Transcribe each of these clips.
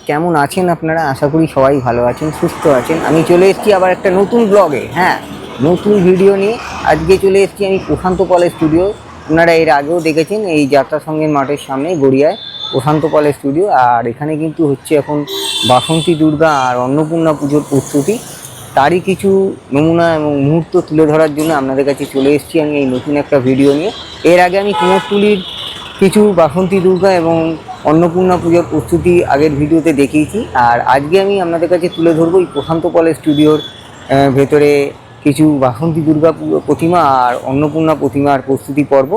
কেমন আছেন আপনারা? আশা করি সবাই ভালো আছেন, সুস্থ আছেন। আমি চলে এসেছি আবার একটা নতুন ব্লগে, নতুন ভিডিও নিয়ে। আজকে চলে এসেছি আমি প্রশান্ত পলের স্টুডিও। আপনারা এর আগেও দেখেছেন এই যাত্রা সঙ্গের মাঠের সামনে গড়িয়ায় প্রশান্ত পলের স্টুডিও। আর এখানে কিন্তু হচ্ছে এখন বাসন্তী দুর্গা আর অন্নপূর্ণা পুজোর প্রস্তুতি। তারই কিছু নমুনা এবং মুহূর্ত তুলে ধরার জন্য আপনাদের কাছে চলে এসেছি আমি এই নতুন একটা ভিডিও নিয়ে। এর আগে আমি কুমোরটুলির কিছু বাসন্তী দুর্গা এবং অন্নপূর্ণা পুজোর প্রস্তুতি আগের ভিডিওতে দেখিয়েছি। আর আজকে আমি আপনাদের কাছে তুলে ধরবো এই প্রশান্ত পলের স্টুডিওর ভেতরে কিছু বাসন্তী দুর্গা প্রতিমা আর অন্নপূর্ণা প্রতিমার প্রস্তুতি পর্ব।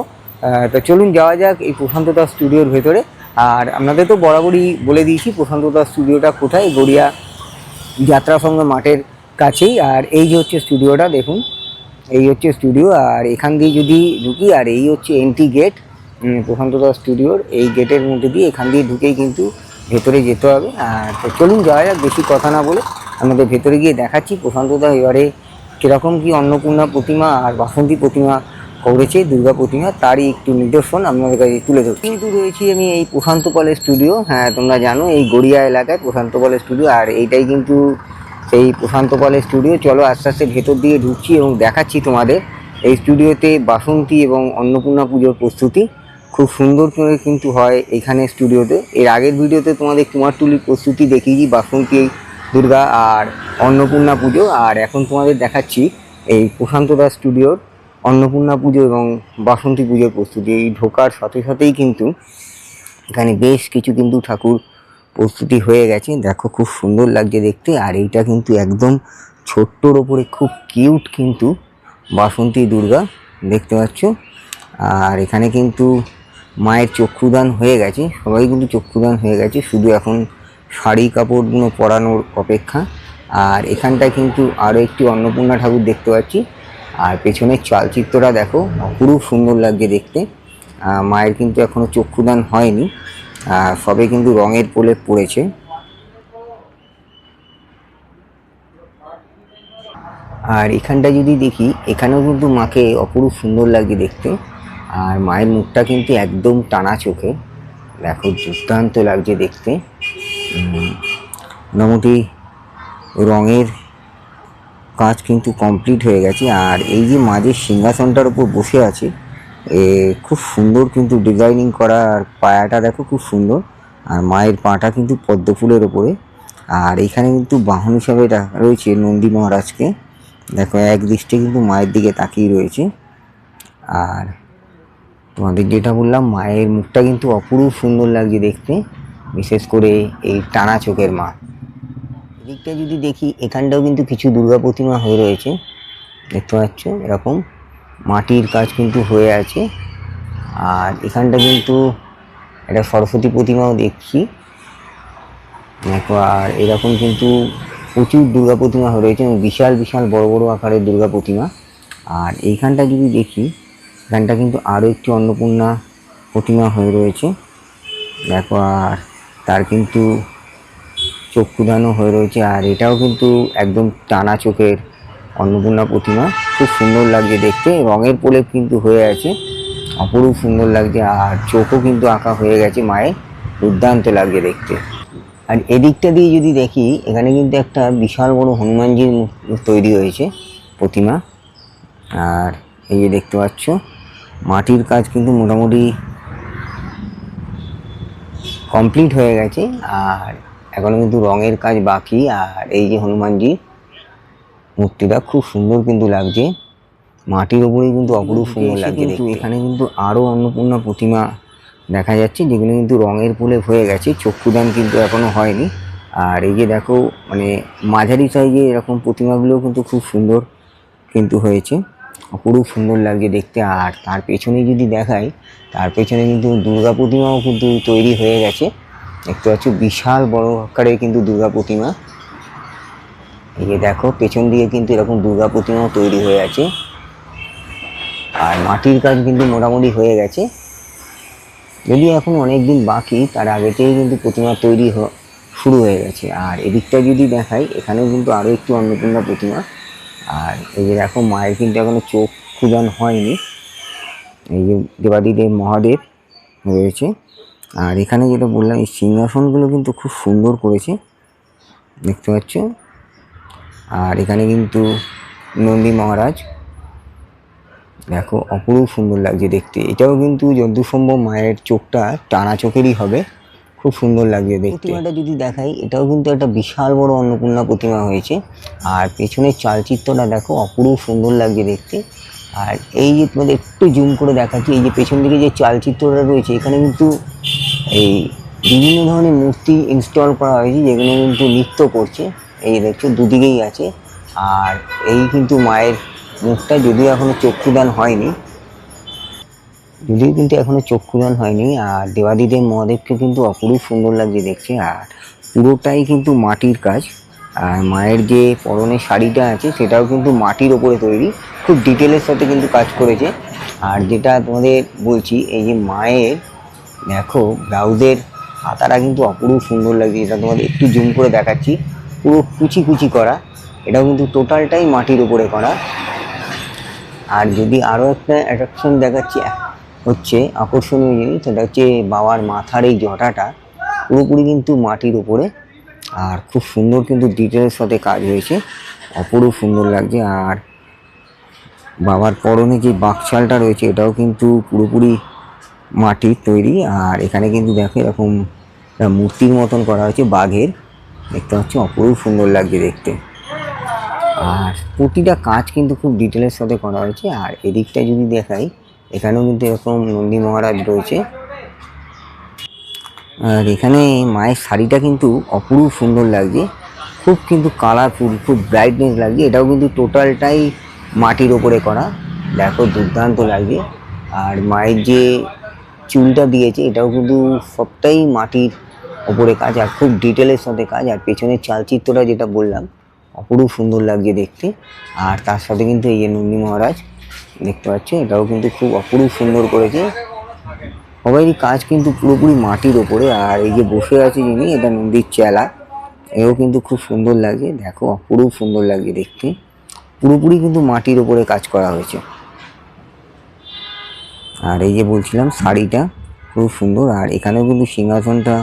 তো চলুন যাওয়া যাক এই প্রশান্ত দাস স্টুডিওর ভেতরে। আর আপনাদের তো বরাবরই বলে দিয়েছি প্রশান্ত দাস স্টুডিওটা কোথায়, গড়িয়া যাত্রা সঙ্গ মাঠের কাছেই। আর এই যে হচ্ছে স্টুডিওটা, দেখুন এই হচ্ছে স্টুডিও। আর এখান দিয়ে যদি ঢুকি, আর এই হচ্ছে এন্ট্রি গেট প্রশান্ত দাস স্টুডিওর। এই গেটের মধ্যে দিয়ে এখান দিয়ে ঢুকেই কিন্তু ভেতরে যেতে হবে। আর তো চলুন যাওয়া যাক, বেশি কথা না বলে আমাদের ভেতরে গিয়ে দেখাচ্ছি প্রশান্ত দা এবারে কীরকম কী অন্নপূর্ণা প্রতিমা আর বাসন্তী প্রতিমা করেছে, দুর্গা প্রতিমা, তারই একটু নিদর্শন আপনাদের কাছে তুলে ধরছি। কিন্তু রয়েছি আমি এই প্রশান্ত পলের স্টুডিও। তোমরা জানো এই গড়িয়া এলাকায় প্রশান্ত পলের স্টুডিও। আর এইটাই কিন্তু সেই প্রশান্ত পলের স্টুডিও। চলো আস্তে আস্তে ভেতর দিয়ে ঢুকছি এবং দেখাচ্ছি তোমাদের এই স্টুডিওতে বাসন্তী এবং অন্নপূর্ণা পুজোর প্রস্তুতি খুব সুন্দর করে কিন্তু হয় এখানে স্টুডিওতে। এর আগের ভিডিওতে তোমাদের কুমারটুলির প্রস্তুতি দেখিয়েছি বাসন্তী দুর্গা আর অন্নপূর্ণা পুজো। আর এখন তোমাদের দেখাচ্ছি এই প্রশান্ত দাস স্টুডিওর অন্নপূর্ণা পুজো এবং বাসন্তী পুজোর প্রস্তুতি। এই ঢোকার সাথে সাথেই কিন্তু এখানে বেশ কিছু কিন্তু ঠাকুর প্রস্তুতি হয়ে গেছে। দেখো খুব সুন্দর লাগছে দেখতে। আর এইটা কিন্তু একদম ছোট্টর ওপরে খুব কিউট কিন্তু বাসন্তী দুর্গা দেখতে পাচ্ছ। আর এখানে কিন্তু মায়ের চক্ষুদান হয়ে গেছে, সবাই কিন্তু চক্ষুদান হয়ে গেছে, শুধু এখন শাড়ি কাপড়গুলো পরানোর অপেক্ষা। আর এখানটায় কিন্তু আরও একটি অন্নপূর্ণা ঠাকুর দেখতে পাচ্ছি। আর পেছনের চালচিত্রটা দেখো, অপরূপ সুন্দর লাগছে দেখতে। মায়ের কিন্তু এখনও চক্ষুদান হয়নি, সবে কিন্তু রঙের প্রলেপ পড়েছে। আর এখানটা যদি দেখি, এখানেও কিন্তু মাকে অপরূপ সুন্দর লাগছে দেখতে। আর মায়ের মুখটা কিন্তু একদম টানা চোখে, দেখো দুর্দান্ত লাগছে দেখতে। মোটামুটি রঙের কাজ কিন্তু কমপ্লিট হয়ে গেছে। আর এই যে মাঝের সিংহাসনটার উপর বসে আছে, খুব সুন্দর কিন্তু ডিজাইনিং করা। আর পায়াটা দেখো খুব সুন্দর। আর মায়ের পাটা কিন্তু পদ্ম ফুলের ওপরে। আর এখানে কিন্তু বাহন হিসাবে রয়েছে নন্দী মহারাজকে। দেখো এক দৃষ্টে কিন্তু মায়ের দিকে তাকিয়ে রয়েছে। আর তোমাদের যেটা বললাম, মায়ের মুখটা কিন্তু অপরূপ সুন্দর লাগছে দেখতে, বিশেষ করে এই টানা চোখের মা। এদিকটা যদি দেখি, এখানটাও কিন্তু কিছু দুর্গা প্রতিমা হয়ে রয়েছে, দেখতে পাচ্ছ এরকম মাটির কাজ কিন্তু হয়ে আছে। আর এখানটা কিন্তু একটা সরস্বতী প্রতিমাও দেখছি দেখো। আর এরকম কিন্তু প্রচুর দুর্গা প্রতিমা হয়ে রয়েছে এবং বিশাল বিশাল বড় বড় আকারের দুর্গা প্রতিমা। আর এইখানটা যদি দেখি, এখানটা কিন্তু আরও একটি অন্নপূর্ণা প্রতিমা হয়ে রয়েছে দেখো। আর তার কিন্তু চক্ষুদানও হয়ে রয়েছে। আর এটাও কিন্তু একদম টানা চোখের অন্নপূর্ণা প্রতিমা, খুব সুন্দর লাগছে দেখতে। রঙের প্রলেপ কিন্তু হয়ে আছে, অপরূপ সুন্দর লাগছে। আর চোখও কিন্তু আঁকা হয়ে গেছে মায়ের, দুর্দান্ত লাগছে দেখতে। আর এদিকটা দিয়ে যদি দেখি, এখানে কিন্তু একটা বিশাল বড় হনুমানজির তৈরি হয়েছে প্রতিমা। আর এই যে দেখতে পাচ্ছ মাটির কাজ কিন্তু মোটামুটি কমপ্লিট হয়ে গেছে। আর এখনো কিন্তু রঙের কাজ বাকি। আর এই যে হনুমানজি মূর্তিটা খুব সুন্দর কিন্তু লাগছে, মাটির ওপরেই কিন্তু অপরূপ সুন্দর লাগছে দেখতে। এখানে কিন্তু আরও অন্নপূর্ণা প্রতিমা দেখা যাচ্ছে, যেগুলো কিন্তু রঙের প্রলেপ হয়ে গেছে, চক্ষুদান কিন্তু এখনো হয়নি। আর এই যে দেখো, মানে মাঝারি সাইজে এরকম প্রতিমাগুলো কিন্তু খুব সুন্দর কিন্তু হয়েছে, অপরূপ সুন্দর লাগছে দেখতে। আর তার পেছনে যদি দেখাই, তার পেছনে কিন্তু দুর্গা প্রতিমাও কিন্তু তৈরি হয়ে গেছে, দেখতে পাচ্ছ বিশাল বড় আকারে কিন্তু দুর্গা প্রতিমা। এই যে দেখো পেছন দিকে কিন্তু এরকম দুর্গা প্রতিমাও তৈরি হয়ে আছে। আর মাটির কাজ কিন্তু মোটামুটি হয়ে গেছে, যদিও এখন অনেক দিন বাকি, তার আগেতেই কিন্তু প্রতিমা তৈরি শুরু হয়ে গেছে। আর এদিকটা যদি দেখাই, এখানেও কিন্তু আরও একটু অন্নপূর্ণা প্রতিমা। আর এই যে দেখো মায়ের কিন্তু এখনো চোখ খুদান হয়নি। এই যে দেবাদিদেব মহাদেব রয়েছে, আর এখানে যেটা বললাম এই সিংহাসনগুলো কিন্তু খুব সুন্দর করেছে, দেখতে পাচ্ছ। আর এখানে কিন্তু নন্দী মহারাজ, দেখো অপরূপ সুন্দর লাগছে দেখতে। এটাও কিন্তু যতদূর সম্ভব মায়ের চোখটা টানা চোখেরই হবে, খুব সুন্দর লাগছে দেখতে। প্রতিমাটা যদি দেখাই, এটাও কিন্তু একটা বিশাল বড় অন্নপূর্ণা প্রতিমা হয়েছে। আর পেছনের চালচিত্রটা দেখো অপরূপ সুন্দর লাগছে দেখতে। আর এই যে তোমাদের একটু জুম করে দেখাচ্ছি, এই যে পেছন দিকে যে চালচিত্রটা রয়েছে, এখানে কিন্তু এই বিভিন্ন ধরনের মূর্তি ইনস্টল করা হয়েছে, যেগুলো কিন্তু নৃত্য করছে। এই দেখছো দুদিকেই আছে। আর এই কিন্তু মায়ের মুখটা যদিও এখনো চক্ষুদান হয়নি, আর দেবাদিদেব মহাদেবকে কিন্তু অপরূপ সুন্দর লাগছে দেখছে। আর পুরোটাই কিন্তু মাটির কাজ। আর মায়ের যে পরনের শাড়িটা আছে সেটাও কিন্তু মাটির ওপরে তৈরি, খুব ডিটেলের সাথে কিন্তু কাজ করেছে। আর যেটা তোমাদের বলছি, এই যে মায়ের দেখো ব্লাউজের হাতাটা কিন্তু অপরূপ সুন্দর লাগছে। এটা তোমাদের একটু জুম করে দেখাচ্ছি, পুরো কুচি কুচি করা, এটাও কিন্তু টোটালটাই মাটির উপরে করা। আর যদি আরও একটা অ্যাট্রাকশন দেখাচ্ছি, হচ্ছে আকর্ষণীয় জিনিস, সেটা হচ্ছে বাবার মাথার এই জটাটা পুরোপুরি কিন্তু মাটির উপরে। আর খুব সুন্দর কিন্তু ডিটেলের সাথে কাজ হয়েছে, অপরূপ সুন্দর লাগছে। আর বাবার পরনে যে বাকশালটা রয়েছে, এটাও কিন্তু পুরোপুরি মাটির তৈরি। আর এখানে কিন্তু দেখো এরকম মূর্তির মতন করা হয়েছে বাঘের, দেখতে পাচ্ছি অপরূপ সুন্দর লাগছে দেখতে। আর প্রতিটা কাজ কিন্তু খুব ডিটেলের সাথে করা হয়েছে। আর এদিকটা যদি দেখাই, এখানেও কিন্তু এরকম নন্দী মহারাজ রয়েছে। আর এখানে মায়ের শাড়িটা কিন্তু অপরূপ সুন্দর লাগছে, খুব কিন্তু কালারফুল, খুব ব্রাইটনেস লাগছে। এটাও কিন্তু টোটালটাই মাটির ওপরে করা, দেখো দুর্দান্ত লাগছে। আর মায়ের যে চুলটা দিয়েছে, এটাও কিন্তু সবটাই মাটির ওপরে কাজ, আর খুব ডিটেলের সাথে কাজ। আর পেছনের চালচিত্রটা যেটা বললাম, অপরূপ সুন্দর লাগছে দেখতে। আর তার সাথে কিন্তু এই যে নন্দী মহারাজ দেখতে পাচ্ছ, এটাও কিন্তু খুব অপরূপ সুন্দর করেছে। সবারই কাজ কিন্তু পুরোপুরি মাটির ওপরে। আর এই যে বসে আছে যিনি, এটা নন্দীর চেলা, এও কিন্তু খুব সুন্দর লাগছে, দেখো অপরূপ সুন্দর লাগছে দেখতে। পুরোপুরি কিন্তু মাটির ওপরে কাজ করা হয়েছে। আর এই যে বলছিলাম শাড়িটা খুব সুন্দর। আর এখানেও কিন্তু সিংহাসনটা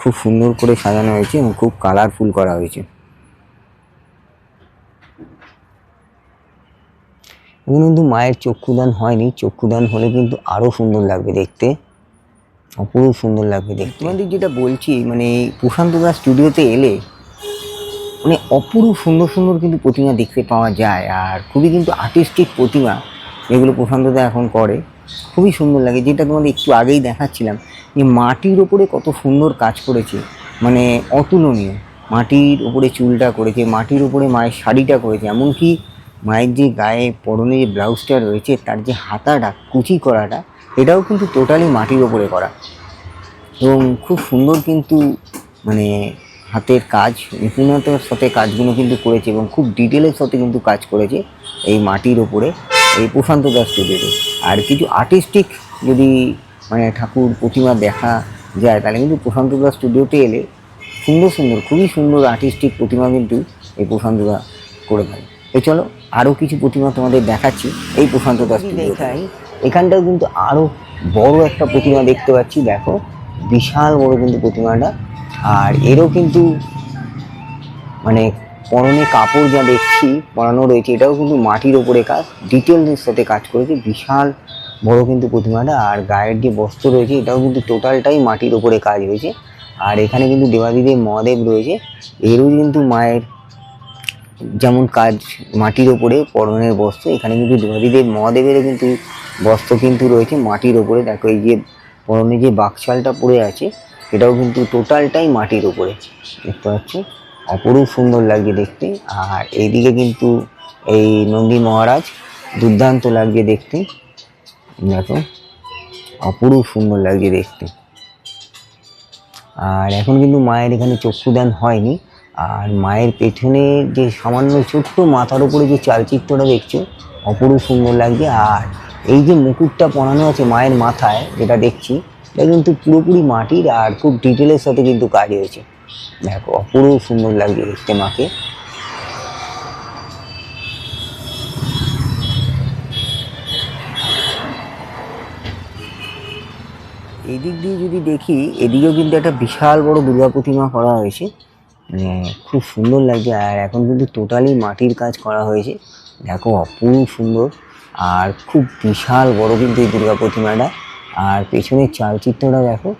খুব সুন্দর করে সাজানো হয়েছে এবং খুব কালারফুল করা হয়েছে। এখন কিন্তু মায়ের চক্ষুদান হয়নি, চক্ষুদান হলে কিন্তু আরও সুন্দর লাগবে দেখতে, অপরূপ সুন্দর লাগবে দেখতে। তোমাদের যেটা বলছি, মানে প্রশান্ত দাস স্টুডিওতে এলে মানে অপরূপ সুন্দর সুন্দর কিন্তু প্রতিমা দেখতে পাওয়া যায়। আর খুবই কিন্তু আর্টিস্টিক প্রতিমা যেগুলো প্রশান্ত দা এখন করে, খুবই সুন্দর লাগে। যেটা তোমাদের একটু আগেই দেখাচ্ছিলাম, যে মাটির ওপরে কত সুন্দর কাজ করেছে, মানে অতুলনীয়। মাটির ওপরে চুলটা করেছে, মাটির ওপরে মায়ের শাড়িটা করেছে, এমনকি মায়ের যে গায়ে পরনে যে ব্লাউজটা রয়েছে, তার যে হাতাটা কুচি করাটা, এটাও কিন্তু টোটালি মাটির ওপরে করা। এবং খুব সুন্দর কিন্তু মানে হাতের কাজ, নিপুণতার সাথে কাজগুলো কিন্তু করেছে এবং খুব ডিটেলের সাথে কিন্তু কাজ করেছে এই মাটির ওপরে এই প্রশান্ত দাস স্টুডিওতে। আর কিছু আর্টিস্টিক যদি মানে ঠাকুর প্রতিমা দেখা যায়, তাহলে কিন্তু প্রশান্ত দাস স্টুডিওতে এলে সুন্দর সুন্দর, খুবই সুন্দর আর্টিস্টিক প্রতিমা কিন্তু এই প্রশান্ত দা করে থাকে। তো চলো আরও কিছু প্রতিমা তোমাদের দেখাচ্ছি এই প্রশান্ত দাস দেখাই। এখানটাও কিন্তু আরও বড় একটা প্রতিমা দেখতে পাচ্ছি, দেখো বিশাল বড় কিন্তু প্রতিমাটা। আর এরও কিন্তু মানে পরনে কাপড় যা দেখছি পরানো রয়েছে, এটাও কিন্তু মাটির ওপরে কাজ, ডিটেলসের সাথে কাজ করেছে, বিশাল বড় কিন্তু প্রতিমাটা। আর গায়ের যে বস্ত্র রয়েছে, এটাও কিন্তু টোটালটাই মাটির ওপরে কাজ হয়েছে। আর এখানে কিন্তু দেবাদিদেব মহাদেব রয়েছে, এরও কিন্তু মায়ের যেমন কাজ মাটির ওপরে পরনের বস্ত্র, এখানে কিন্তু দেবাদিদেব মহাদেবেরও কিন্তু বস্ত্র কিন্তু রয়েছে মাটির ওপরে। দেখো এই যে পরনে যে বাকশালটা পরে আছে, এটাও কিন্তু টোটালটাই মাটির ওপরে, দেখতে পাচ্ছ অপরূপ সুন্দর লাগছে দেখতে। আর এইদিকে কিন্তু এই নন্দী মহারাজ দুর্দান্ত লাগছে দেখতে, দেখো অপরূপ সুন্দর লাগছে দেখতে। আর এখন কিন্তু মায়ের এখানে চক্ষুদান হয়নি। আর মায়ের পেছনে যে সামান্য ছোট্ট মাথার উপরে যে চালচিত্রটা দেখছো, অপরূপ সুন্দর লাগছে। আর এই যে মুকুটটা পরানো আছে মায়ের মাথায় যেটা দেখছি, এটা কিন্তু পুরোপুরি মাটির আর খুব ডিটেলের সাথে কিন্তু কাজ হয়েছে, দেখো অপরূপ সুন্দর লাগছে দেখতে মাকে। এই দিক দিয়ে যদি দেখি, এদিকেও কিন্তু একটা বিশাল বড় দুর্গা প্রতিমা করা হয়েছে, মানে খুব সুন্দর লাগছে। আর এখন কিন্তু টোটালি মাটির কাজ করা হয়েছে, দেখো অপূর্ব সুন্দর আর খুব বিশাল বড় কিন্তু এই দুর্গা প্রতিমাটা। আর পেছনের চালচিত্রটা দেখো,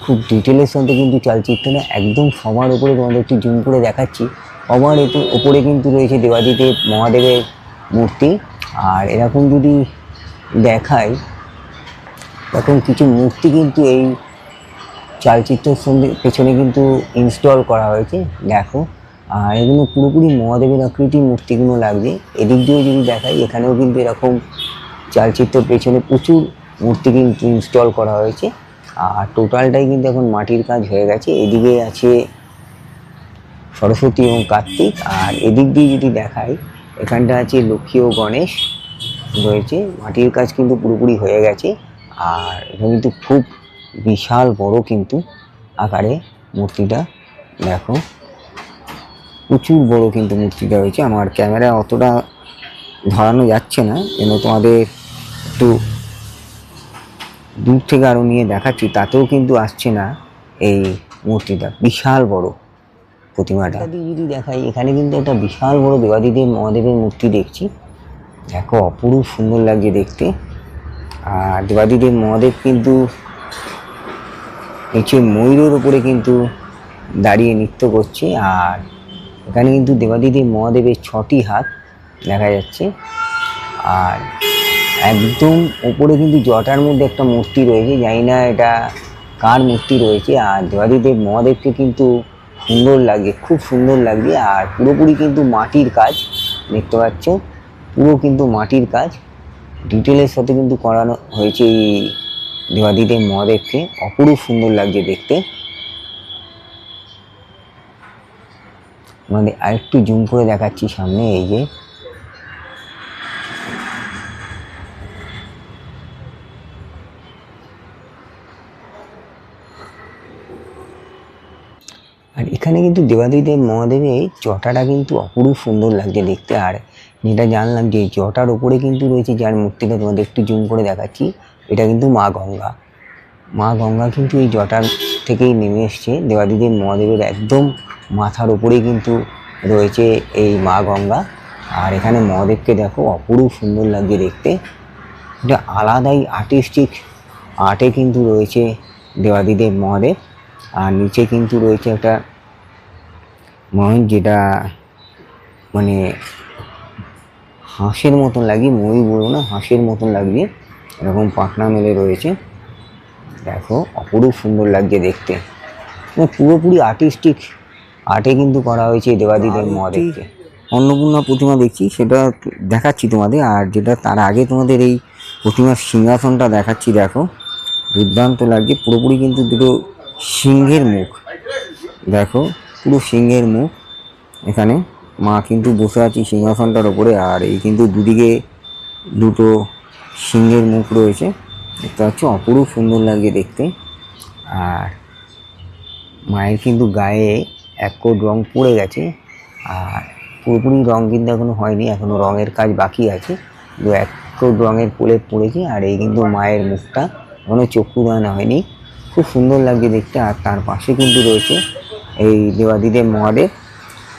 খুব ডিটেলের সাথে কিন্তু চালচিত্রটা একদম সবার উপরে তোমাদের একটু জুম করে দেখাচ্ছি। সবার একটু ওপরে কিন্তু রয়েছে দেবাদিদেব মহাদেবের মূর্তি। আর এরকম যদি দেখাই, এরকম কিছু মূর্তি কিন্তু এই চালচিত্রের সঙ্গে পেছনে কিন্তু ইনস্টল করা হয়েছে, দেখো। আর এগুলো পুরোপুরি মহাদেবের আকৃতির মূর্তিগুলো লাগছে। এদিক দিয়েও যদি দেখাই, এখানেও কিন্তু এরকম চালচিত্রের পেছনে প্রচুর মূর্তি কিন্তু ইনস্টল করা হয়েছে। আর টোটালটাই কিন্তু এখন মাটির কাজ হয়ে গেছে। এদিকে আছে সরস্বতী এবং কার্তিক। আর এদিক দিয়ে যদি দেখাই, এখানটা আছে লক্ষ্মী ও গণেশ রয়েছে। মাটির কাজ কিন্তু পুরোপুরি হয়ে গেছে। আর এটা কিন্তু খুব বিশাল বড় কিন্তু আকারে মূর্তিটা, দেখো প্রচুর বড় কিন্তু মূর্তিটা হয়েছে। আমার ক্যামেরা অতটা ধরানো যাচ্ছে না, যেন তোমাদের একটু দূর থেকে আরও নিয়ে দেখাচ্ছি, তাতেও কিন্তু আসছে না এই মূর্তিটা, বিশাল বড় প্রতিমাটা। যদি দেখাই, এখানে কিন্তু একটা বিশাল বড় দেবাদিদেব মহাদেবের মূর্তি দেখছি, দেখো অপূর্ব সুন্দর লাগছে দেখতে। আর দেবাদিদেব মহাদেব কিন্তু নিচে ময়ূরের উপরে কিন্তু দাঁড়িয়ে নৃত্য করছে। আর এখানে কিন্তু দেবাদিদেব মহাদেবের 6টি হাত দেখা যাচ্ছে। আর একদম ওপরে কিন্তু জটার মধ্যে একটা মূর্তি রয়েছে, জানি না এটা কার মূর্তি রয়েছে। আর দেবাদিদেব মহাদেবকে কিন্তু সুন্দর লাগছে, খুব সুন্দর লাগছে। আর পুরোপুরি কিন্তু মাটির কাজ দেখতে পাচ্ছ, পুরো কিন্তু মাটির কাজ ডিটেলের সাথে কিন্তু করানো হয়েছে এই দেবাদিদেব মহাদেবকে, অপরূপ সুন্দর লাগছে দেখতে। আমাদের আরেকটু জুম করে দেখাচ্ছি সামনে, এই যে আর এখানে কিন্তু দেবাদিদেব মহাদেবের এই জটাটা কিন্তু অপরূপ সুন্দর লাগছে দেখতে। আর যেটা জানলাম যে জটার ওপরে কিন্তু রয়েছে যার মূর্তিটা তোমাদের একটু জুম করে দেখাচ্ছি, এটা কিন্তু মা গঙ্গা। মা গঙ্গা কিন্তু এই জটার থেকেই নেমে এসছে দেবাদিদেব মহাদেবের একদম মাথার ওপরেই কিন্তু রয়েছে এই মা গঙ্গা। আর এখানে মহাদেবকে দেখো অপরূপ সুন্দর লাগছে দেখতে, এটা আলাদাই আর্টিস্টিক আর্টে কিন্তু রয়েছে দেবাদিদেব মহাদেব। আর নিচে কিন্তু রয়েছে একটা ময়ূর, যেটা মানে হাঁসের মতন লাগে, ময়ূর বলবো না, হাঁসের মতন লাগছে, এরকম পাখনা মেলে রয়েছে, দেখো অপরূপ সুন্দর লাগছে দেখতে। মানে পুরোপুরি আর্টিস্টিক আর্টে কিন্তু করা হয়েছে দেবাদিদেব মহাদেবকে। অন্নপূর্ণা প্রতিমা দেখছি, সেটা দেখাচ্ছি তোমাদের। আর যেটা তার আগে তোমাদের এই প্রতিমার সিংহাসনটা দেখাচ্ছি, দেখো দুর্দান্ত লাগছে, পুরোপুরি কিন্তু দুটো সিংহের মুখ, দেখো পুরো সিংহের মুখ। এখানে মা কিন্তু বসে আছে সিংহাসনটার ওপরে। আর এই কিন্তু দুদিকে দুটো সিংহের মুখ রয়েছে, দেখতে পাচ্ছ অপরূপ সুন্দর লাগছে দেখতে। আর মায়ের কিন্তু গায়ে এক কোট রং পড়ে গেছে, আর পুরোপুরি রং কিন্তু এখনো হয়নি, এখনো রঙের কাজ বাকি আছে, দু এক কোট রঙের প্রলেপ পড়েছে। আর এই কিন্তু মায়ের মুখটা এখনো চক্ষু দান হয়নি, খুব সুন্দর লাগছে দেখতে। আর তার পাশে কিন্তু রয়েছে এই দেবাদিদেব মহাদেব,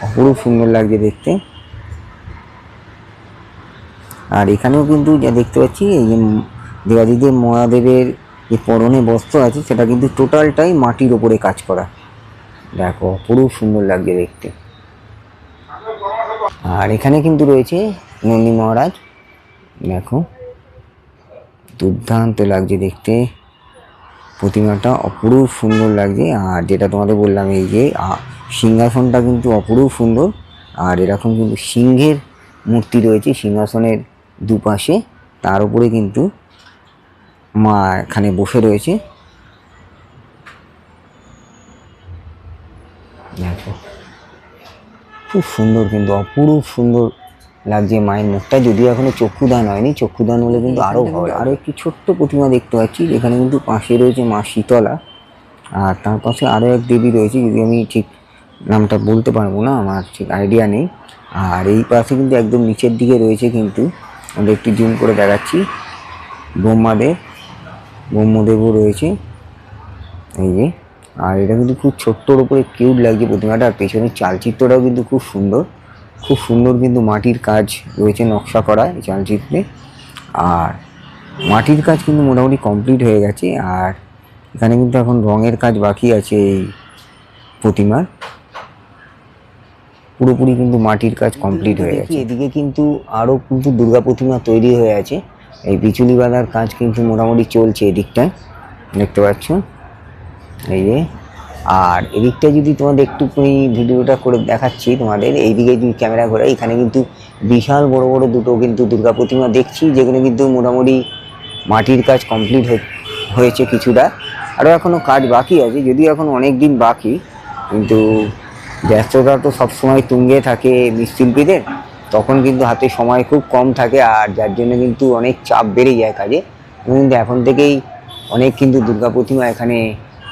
অপরূপ সুন্দর লাগছে দেখতে। আর এখানেও কিন্তু যা দেখতে পাচ্ছি, এই যে দেবাদিদেব মহাদেবের যে পরনে বস্ত্র আছে, সেটা কিন্তু টোটালটাই মাটির ওপরে কাজ করা, দেখো অপরূপ সুন্দর লাগছে দেখতে। আর এখানে কিন্তু রয়েছে নন্দী মহারাজ, দেখো দুর্দান্ত লাগছে দেখতে, প্রতিমাটা অপরূপ সুন্দর লাগছে। আর যেটা তোমাদের বললাম, এই যে সিংহাসনটা কিন্তু অপরূপ সুন্দর। আর এরকম কিন্তু সিংহের মূর্তি রয়েছে সিংহাসনের দুপাশে, তার উপরে কিন্তু মা এখানে বসে রয়েছে, দেখো খুব সুন্দর কিন্তু অপরূপ সুন্দর লাগছে মায়ের মুখটা। যদিও এখনো চক্ষুদান হয়নি, চক্ষুদান হলে কিন্তু আরও ভালো। আরও একটি ছোট্ট প্রতিমা দেখতে পাচ্ছি, যেখানে কিন্তু পাশে রয়েছে মা শীতলা। আর তার পাশে আরও এক দেবী রয়েছে, যদি আমি ঠিক নামটা বলতে পারবো না, আমার ঠিক আইডিয়া নেই। আর এই পাশে কিন্তু একদম নিচের দিকে রয়েছে কিন্তু, আমরা একটু জুম করে দেখাচ্ছি, ব্রহ্মাদেব। ব্রহ্মদেবও রয়েছে এই যে। আর এটা কিন্তু খুব ছোট্টর উপরে কিউট লাগছে প্রতিমাটা, আর পেছনের চালচিত্রটাও কিন্তু খুব সুন্দর, খুব সুন্দর কিন্তু মাটির কাজ রয়েছে নকশা করা এই চালচিত্রে। আর মাটির কাজ কিন্তু মোটামুটি কমপ্লিট হয়ে গেছে, আর এখানে কিন্তু এখন রঙের কাজ বাকি আছে এই প্রতিমার। পুরোপুরি কিন্তু মাটির কাজ কমপ্লিট হয়ে গেছে। এদিকে কিন্তু আরও কিন্তু দুর্গা প্রতিমা তৈরি হয়ে আছে, এই বিচুলি বাঁধার কাজ কিন্তু মোটামুটি চলছে এদিকটায়, দেখতে পাচ্ছ এই যে। আর এদিকটা যদি তোমাদের একটুখানি ভিডিওটা করে দেখাচ্ছি তোমাদের, এইদিকে যদি ক্যামেরা ঘোরা, এখানে কিন্তু বিশাল বড় বড় দুটো কিন্তু দুর্গা প্রতিমা দেখছি, যেখানে কিন্তু মোটামুটি মাটির কাজ কমপ্লিট হয়েছে কিছুটা, আরও এখনও কাজ বাকি আছে, যদিও এখন অনেক দিন বাকি, কিন্তু ব্যস্ততা তো সবসময় তুঙ্গে থাকে মৃৎশিল্পীদের, তখন কিন্তু হাতে সময় খুব কম থাকে, আর যার জন্য কিন্তু অনেক চাপ বেড়ে যায় কাজে। কিন্তু এখন থেকেই অনেক কিন্তু দুর্গা প্রতিমা এখানে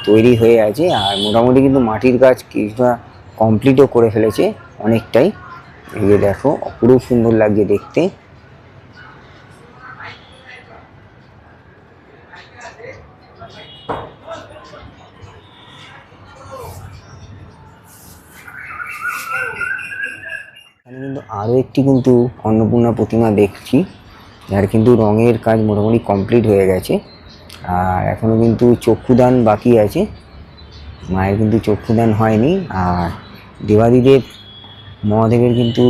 তৈরি হয়ে আছে, আর মোটামুটি কিন্তু মাটির কাজ কিছুটা কমপ্লিটও করে ফেলেছে অনেকটাই। এই যে দেখো, অপরূপ সুন্দর লাগছে দেখতে। এখানে কিন্তু আরও একটি কিন্তু অন্নপূর্ণা প্রতিমা দেখছি, যার কিন্তু রঙের কাজ মোটামুটি কমপ্লিট হয়ে গেছে, আর এখনও কিন্তু চক্ষুদান বাকি আছে, মায়ের কিন্তু চক্ষুদান হয়নি। আর দেবাদিদেব মহাদেবের কিন্তু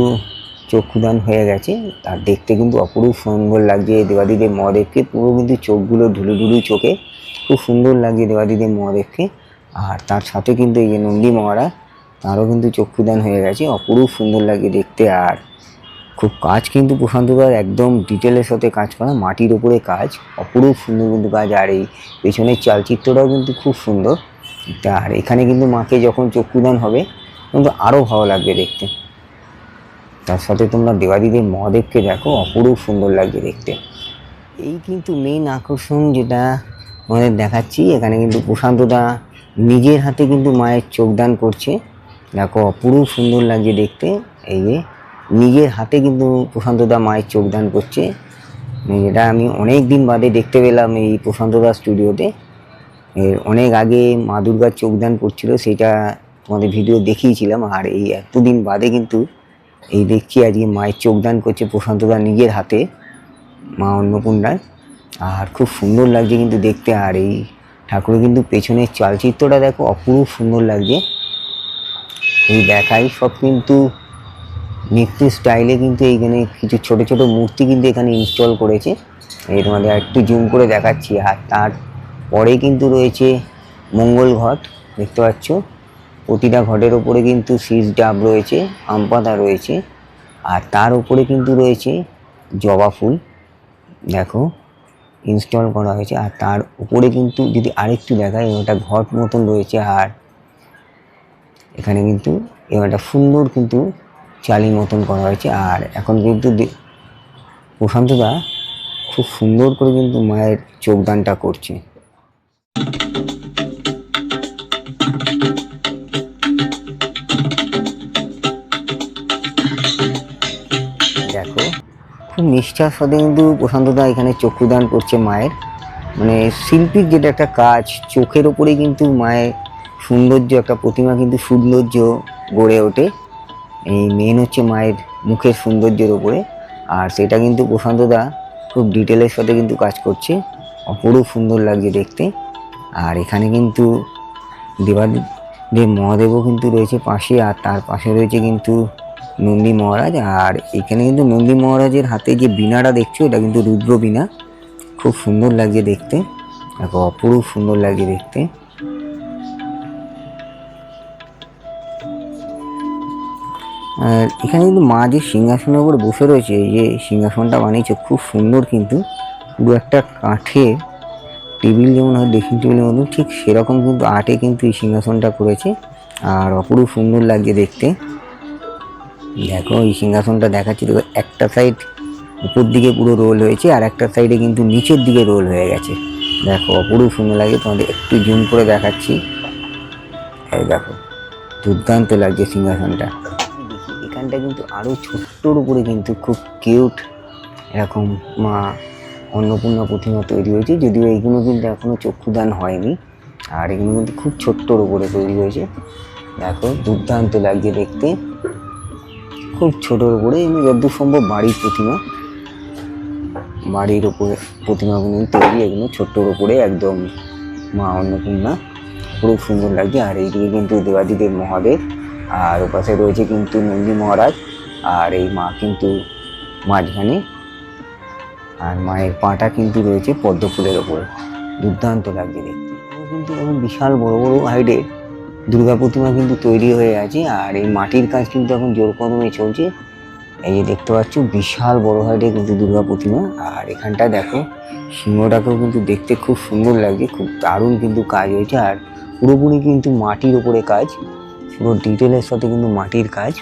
চক্ষুদান হয়ে গেছে, আর দেখতে কিন্তু অপরূপ সুন্দর লাগছে দেবাদিদেব মহাদেবকে, পুরো কিন্তু চোখগুলো ঢুলুঢুলু চোখে, খুব সুন্দর লাগছে দেবাদিদেব মহাদেবকে। আর তার সাথে কিন্তু এই যে নন্দী মহারাজ, তারও কিন্তু চক্ষুদান হয়ে গেছে, অপরূপ সুন্দর লাগে দেখতে। আর খুব কাজ কিন্তু প্রশান্তদার একদম ডিটেলের সাথে কাজ করা, মাটির ওপরে কাজ, অপরূপ সুন্দর কিন্তু কাজ। আর এই পেছনের চালচিত্রটাও কিন্তু খুব সুন্দর। আর এখানে কিন্তু মাকে যখন চক্ষুদান হবে কিন্তু আরও ভালো লাগবে দেখতে। তার সাথে তোমরা দেবাদিদেব মহাদেবকে দেখো, অপরূপ সুন্দর লাগছে দেখতে। এই কিন্তু মেইন আকর্ষণ যেটা আমাদের দেখাচ্ছি, এখানে কিন্তু প্রশান্তদা নিজের হাতে কিন্তু মায়ের চোখদান করছে, দেখো অপরূপ সুন্দর লাগছে দেখতে। এই যে নিজের হাতে কিন্তু প্রশান্তদা মায়ের চোখদান করছে, যেটা আমি অনেক দিন বাদে দেখতে পেলাম এই প্রশান্তদা স্টুডিওতে। এর অনেক আগে মা দুর্গার চোখদান করছিল, সেটা তোমাদের ভিডিও দেখিয়েছিলাম, আর এই এতদিন বাদে কিন্তু এই দেখছি আজকে মায়ের চোখদান করছে প্রশান্তদা নিজের হাতে, মা অন্নপূর্ণার। আর খুব সুন্দর লাগছে কিন্তু দেখতে। আর এই ঠাকুরের কিন্তু পেছনের চালচিত্রটা দেখো, অপরূপ সুন্দর লাগছে। এই দেখাই সব কিন্তু নৃত্য স্টাইলে কিন্তু এইখানে কিছু ছোট ছোট মূর্তি কিন্তু এখানে ইনস্টল করেছে, এই তোমাদের একটু জুম করে দেখাচ্ছি। আর তার পরে কিন্তু রয়েছে মঙ্গল ঘট, দেখতে পাচ্ছ প্রতিটা ঘটের ওপরে কিন্তু শীষ ডাব রয়েছে, আম পাতা রয়েছে, আর তার উপরে কিন্তু রয়েছে জবা ফুল, দেখো ইনস্টল করা হয়েছে। আর তার উপরে কিন্তু যদি আরেকটু দেখায়, ওটা ঘট মতন রয়েছে, আর এখানে কিন্তু একটা সুন্দর কিন্তু চালি মতন করা হয়েছে। আর এখন কিন্তু প্রশান্তদা খুব সুন্দর করে কিন্তু মায়ের চোখদানটা করছে। দেখো খুব নিষ্ঠার সাথে কিন্তু প্রশান্তদা এখানে চক্ষুদান করছে মায়ের, মানে শিল্পীর যেটা একটা কাজ, চোখের ওপরে কিন্তু মায়ের সৌন্দর্য, একটা প্রতিমা কিন্তু সৌন্দর্য গড়ে ওঠে, এই মেন হচ্ছে মায়ের মুখের সৌন্দর্যের ওপরে। আর সেটা কিন্তু প্রশান্তদা খুব ডিটেলের সাথে কিন্তু কাজ করছে, অপরূপ সুন্দর লাগছে দেখতে। আর এখানে কিন্তু দেবাদেব মহাদেবও কিন্তু রয়েছে পাশে, আর তার পাশে রয়েছে কিন্তু নন্দী মহারাজ। আর এখানে কিন্তু নন্দী মহারাজের হাতে যে বীণাটা দেখছো, এটা কিন্তু রুদ্র বীণা, খুব সুন্দর লাগছে দেখতে, দেখো অপরূপ সুন্দর লাগছে দেখতে। আর এখানে কিন্তু মা যে সিংহাসনের উপর বসে রয়েছে, এই যে সিংহাসনটা বানিয়েছে খুব সুন্দর, কিন্তু পুরো একটা কাঠের টেবিল যেমন হয় ড্রেসিং টেবিলের মতো, ঠিক সেরকম কিন্তু আর্টে কিন্তু এই সিংহাসনটা করেছে, আর অপরূপ সুন্দর লাগছে দেখতে। দেখো এই সিংহাসনটা দেখাচ্ছি, দেখো একটা সাইড উপর দিকে পুরো রোল হয়েছে, আর একটা সাইডে কিন্তু নিচের দিকে রোল হয়ে গেছে, দেখো অপরূপ সুন্দর লাগে। তোমাদের একটু জুম করে দেখাচ্ছি, এই দেখো দুর্দান্ত লাগছে সিংহাসনটা। দেখি এখানটা কিন্তু আরও ছোট্টর উপরে কিন্তু খুব কিউট এরকম মা অন্নপূর্ণা প্রতিমা তৈরি হয়েছে, যদিও এইগুলো কিন্তু এখনও চক্ষুদান হয়নি। আর এগুলো কিন্তু খুব ছোট্টর উপরে তৈরি হয়েছে। দেখো দুর্দান্ত লাগছে দেখতে, খুব ছোটোর উপরে। এমনি যতদূর সম্ভব বাড়ির প্রতিমা, বাড়ির ওপরে প্রতিমাগুলো তৈরি, এগুলো ছোট্টর উপরে একদম মা অন্নপূর্ণা, খুব সুন্দর লাগছে। আর এইদিকে কিন্তু দেবাদিদেব মহাদেব, আর ওপাশে রয়েছে কিন্তু নন্দী মহারাজ, আর এই মা কিন্তু মাঝখানে, আর মায়ের পাটা কিন্তু রয়েছে পদ্ম ফুলের ওপরে। দুর্দান্ত লাগছে দেখতে। কিন্তু এখন বিশাল বড় বড় হাইটের দুর্গা প্রতিমা কিন্তু তৈরি হয়ে আছে, আর এই মাটির কাজ কিন্তু এখন জোর কদমে চলছে। এই যে দেখতে পাচ্ছ বিশাল বড় হাইটের কিন্তু দুর্গা প্রতিমা। আর এখানটা দেখো সিংহটাকেও কিন্তু দেখতে খুব সুন্দর লাগছে, খুব দারুণ কিন্তু কাজ হয়েছে। আর পুরোপুরি কিন্তু মাটির ওপরে কাজ, পুরো ডিটেলের সাথে কিন্তু মাটির কাজ।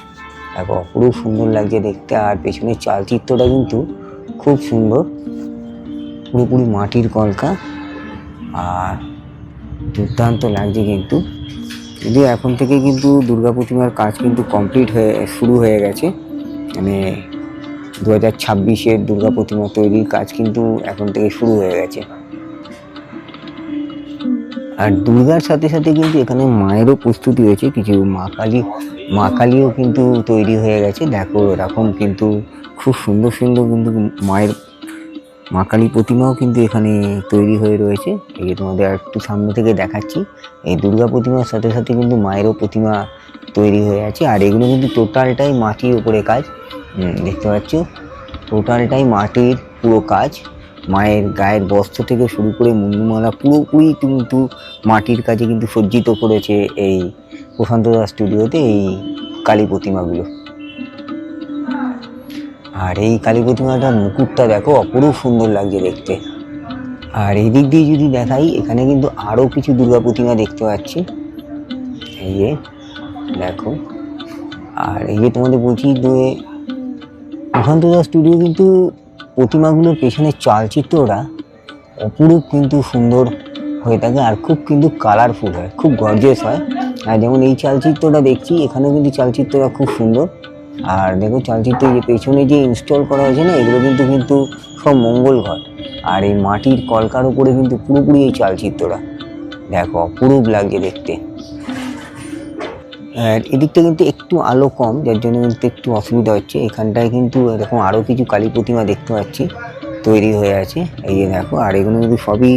দেখো পুরো সুন্দর লাগছে দেখতে। আর পেছনের চালচিত্রটা কিন্তু খুব সুন্দর, পুরোপুরি মাটির কলকা, আর দুর্দান্ত লাগছে কিন্তু। যদিও এখন থেকে কিন্তু দুর্গা প্রতিমার কাজ কিন্তু কমপ্লিট হয়ে শুরু হয়ে গেছে, মানে 2026-এর দুর্গা প্রতিমা তৈরির কাজ কিন্তু এখন থেকে শুরু হয়ে গেছে। আর দুর্গার সাথে সাথে কিন্তু এখানে মায়েরও প্রস্তুতি হয়েছে, কিছু মা কালীও কিন্তু তৈরি হয়ে গেছে। দেখো এরকম কিন্তু খুব সুন্দর সুন্দর কিন্তু মায়ের মা কালী প্রতিমাও কিন্তু এখানে তৈরি হয়ে রয়েছে। এই যে তোমাদের একটু সামনে থেকে দেখাচ্ছি, এই দুর্গা প্রতিমার সাথে সাথে কিন্তু মায়েরও প্রতিমা তৈরি হয়ে আছে। আর এগুলো কিন্তু টোটালটাই মাটির উপরে কাজ, দেখতে পাচ্ছ টোটালটাই মাটির পুরো কাজ। মায়ের গায়ের বস্ত্র থেকে শুরু করে মুন্ডমালা পুরোপুরি কিন্তু মাটির কাজে কিন্তু সজ্জিত করেছে এই প্রশান্ত দাস স্টুডিওতে এই কালী প্রতিমাগুলো। আর এই কালী প্রতিমাটার মুকুটটা দেখো অপরূপ সুন্দর লাগছে দেখতে। আর এই দিক দিয়ে যদি দেখাই, এখানে কিন্তু আরও কিছু দুর্গা প্রতিমা দেখতে পাচ্ছি, এই যে দেখো। আর এই যে তোমাদের বলছি যে প্রশান্ত দাস স্টুডিও কিন্তু প্রতিমাগুলোর পেছনের চালচিত্রটা অপরূপ কিন্তু সুন্দর হয়ে থাকে, আর খুব কিন্তু কালারফুল হয়, খুব গর্জিয়াস হয়। আর যেমন এই চালচিত্রটা দেখছি, এখানেও কিন্তু চালচিত্রটা খুব সুন্দর। আর দেখো চালচিত্রে যে পেছনে যে ইনস্টল করা হয়েছে না, এগুলো কিন্তু সব মঙ্গল ঘট। আর এই মাটির কলকার উপরে কিন্তু পুরোপুরি এই চালচিত্রটা দেখো অপরূপ লাগছে দেখতে। আর এদিকটা কিন্তু একটু আলো কম, যার জন্য কিন্তু একটু অসুবিধা হচ্ছে। এখানটায় কিন্তু এরকম আরও কিছু কালী প্রতিমা দেখতে পাচ্ছি তৈরি হয়ে আছে, এই যে দেখো। আর এগুলো কিন্তু সবই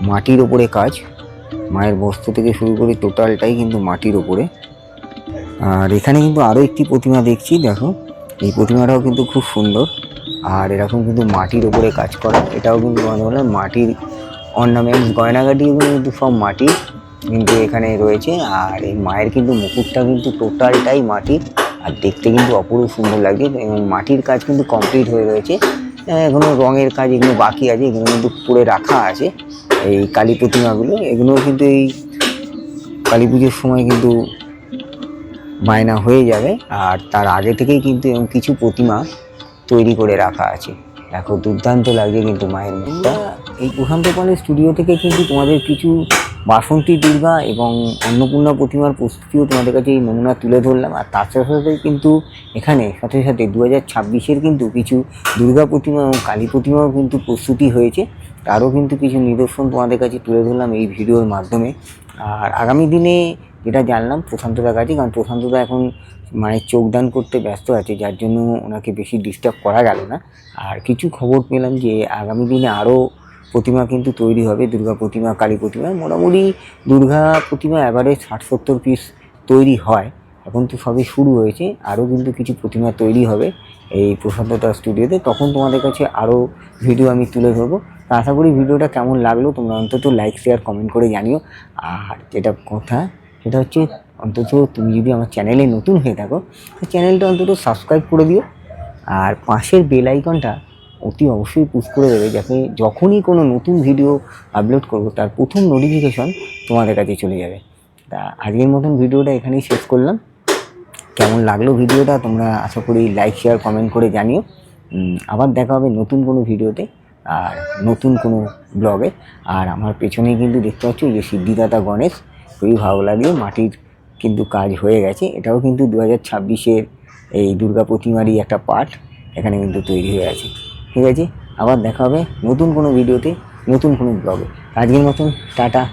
মাটির ওপরে কাজ, মায়ের বস্ত্র থেকে শুরু করে টোটালটাই কিন্তু মাটির ওপরে। আর এখানে কিন্তু আরও একটি প্রতিমা দেখছি, দেখো এই প্রতিমাটাও কিন্তু খুব সুন্দর। আর এরকম কিন্তু মাটির ওপরে কাজ করা, এটাও কিন্তু বলে মাটির অর্নামেন্টস, গয়নাগাটি এগুলো কিন্তু সব মাটির কিন্তু এখানে রয়েছে। আর এই মায়ের কিন্তু মুকুটটা কিন্তু টোটালটাই মাটির, আর দেখতে কিন্তু অপরূপ সুন্দর লাগে। এবং মাটির কাজ কিন্তু কমপ্লিট হয়ে রয়েছে, এখনো রঙের কাজ এগুলো বাকি আছে, এগুলো কিন্তু করে রাখা আছে এই কালী প্রতিমাগুলো। এগুলো কিন্তু এই কালী পুজোর সময় কিন্তু বায়না হয়ে যাবে। আর তার আগে থেকেই কিন্তু এরকম কিছু প্রতিমা তৈরি করে রাখা আছে। দেখো দুর্দান্ত লাগছে কিন্তু মায়ের মুখটা। এই প্রশান্ত পালের স্টুডিও থেকে কিন্তু তোমাদের কিছু বাসন্তী দুর্গা এবং অন্নপূর্ণা প্রতিমার প্রস্তুতিও তোমাদের কাছে এই নমুনা তুলে ধরলাম। আর তার সাথে সাথে কিন্তু এখানে সাথে 2026-এর কিন্তু কিছু দুর্গা প্রতিমা এবং কালী প্রতিমাও কিন্তু প্রস্তুতি হয়েছে, তারও কিন্তু কিছু নিদর্শন তোমাদের কাছে তুলে ধরলাম এই ভিডিওর মাধ্যমে। আর আগামী দিনে যেটা জানলাম প্রশান্তদার কাছে, কারণ প্রশান্তদা এখন মায়ের চোখদান করতে ব্যস্ত আছে, যার জন্য ওনাকে বেশি ডিস্টার্ব করা গেল না। আর কিছু খবর পেলাম যে আগামী দিনে আরও প্রতিমা কিন্তু তৈরি হবে, দুর্গা প্রতিমা কালী প্রতিমা। মোটামুটি দুর্গা প্রতিমা অ্যাভারেজ 60-70 পিস তৈরি হয়, এখন তো সবই শুরু হয়েছে। আরও কিন্তু কিছু প্রতিমা তৈরি হবে এই প্রশান্তদা স্টুডিওতে, তখন তোমাদের কাছে আরও ভিডিও আমি তুলে ধরবো। আশা করি ভিডিওটা কেমন লাগলো তোমরা অন্তত লাইক শেয়ার কমেন্ট করে জানিও। আর যেটা কথা সেটা হচ্ছে, অন্তত তুমি যদি আমার চ্যানেলে নতুন হয়ে থাকো চ্যানেলটা অন্তত সাবস্ক্রাইব করে দিও, আর পাশের বেল আইকনটা অতি অবশ্যই পুশ করে দেবে, যাতে যখনই কোনো নতুন ভিডিও আপলোড করবো তার প্রথম নোটিফিকেশন তোমাদের কাছে চলে যাবে। তা আজকের মতন ভিডিওটা এখানেই শেষ করলাম। কেমন লাগলো ভিডিওটা তোমরা আশা করি লাইক শেয়ার কমেন্ট করে জানিও। আবার দেখা হবে নতুন কোনো ভিডিওতে আর নতুন কোনো ব্লগে। আর আমার পেছনেই কিন্তু দেখতে পাচ্ছ যে সিদ্ধিদাতা গণেশ, খুবই ভালো লাগে, মাটির কিন্তু কাজ হয়ে গেছে। এটাও কিন্তু 2026-এর এই দুর্গা প্রতিমারই একটা পার্ট এখানে কিন্তু তৈরি হয়ে আছে। ঠিক আছে, আবার দেখা হবে নতুন কোনো ভিডিওতে, নতুন কোনো ব্লগে। আজকের মতন টাটা।